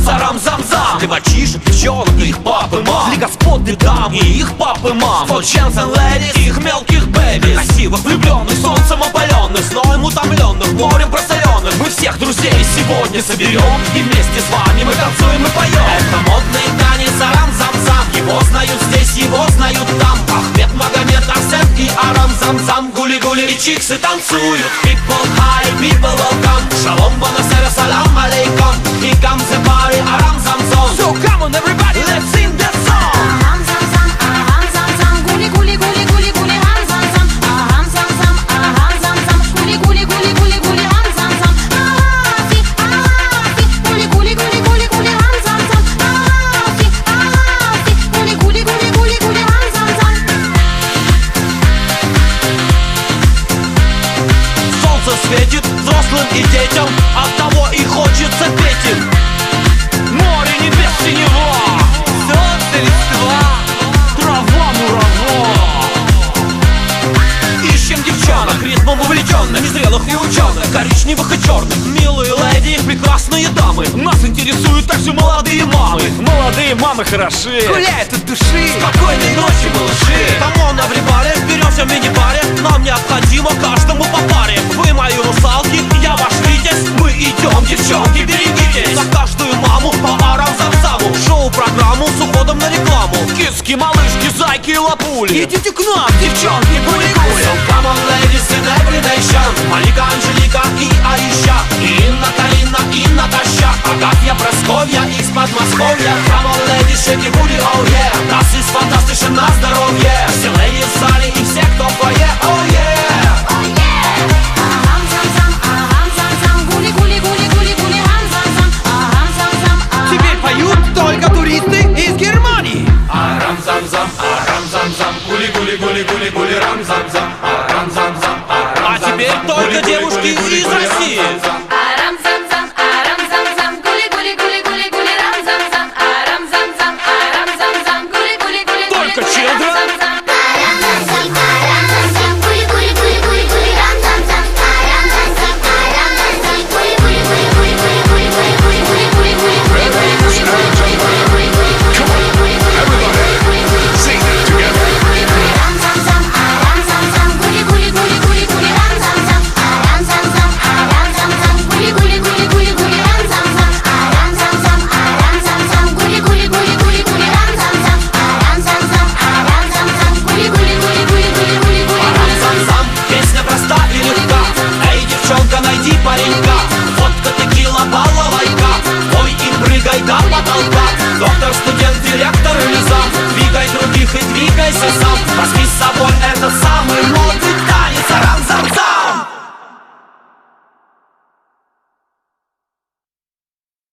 Арам зам зам. Для мальчишек, девчонок и их папы, мам. Для господ, для дам и их папы, мам. For chance and ladies и их мелких бэби. Красивых, влюбленных, солнцем опаленных, зноем утомленных, морем просоленных. Мы всех друзей сегодня соберем, и вместе с вами мы танцуем и поем. Это модный танец арам-зам-зам. Его знают здесь, его знают там. Ахмед, Магомед, Арсен и арам-зам-зам. Гули-гули и чиксы танцуют. People high, people welcome. Шалом, бонасера, салам алейкум. Here comes the party, арам-зам-зам. So come on everybody, let's sing that song. Aham zam zam, aham zam zam, guli guli guli guli guli ham zam zam. Aham zam zam, aham zam zam, guli guli guli guli guli ham zam zam. Ahafi, ahafi, guli guli guli guli guli ham zam zam. Ahafi, ahafi, guli guli guli guli guli ham zam zam. Солнце светит взрослым и детям, оттого и хочется петь им. Море, небес, синева, солнце, листва, трава, мурава. Ищем девчонок, ритмом увлеченных, незрелых и ученых, коричневых и черных. Милые леди, прекрасные дамы, нас интересуют также молодые мамы. Молодые мамы хороши, Гуляют от души, спокойной ночи, малыши. Камон, everybody, беремся в мини-баре. Нам необходимо каждому по паре. Вы мои русалки, я ваш витязь. Мы идем, девчонки, берегитесь. За каждую маму по арам-зам-заму. Шоу-программу с уходом на рекламу. Киски, малышки, зайки и лапули. Идите к нам, девчонки, гули-гули. So come on, ladies in every nation. Малика, Анжелика и Аиша, и Инна, Карина и Наташа, Агафья, Прасковья из Подмосковья. Come on, ladies, shake your booty, oh yeah. Das ist fantastisch на здоровье. Все леди в зале и все, кто в фойе, oh yeah. Oh yeah. Aham zam zam, aham zam zam, guli guli guli guli guli ham zam zam. Aham zam zam, aham. теперь поют только туристы из Германии. Арам-зам-зам, арам-зам-зам, гули-гули-гули-гули-гули, рам-зам-зам, арам-зам-зам, А теперь только девушки из России.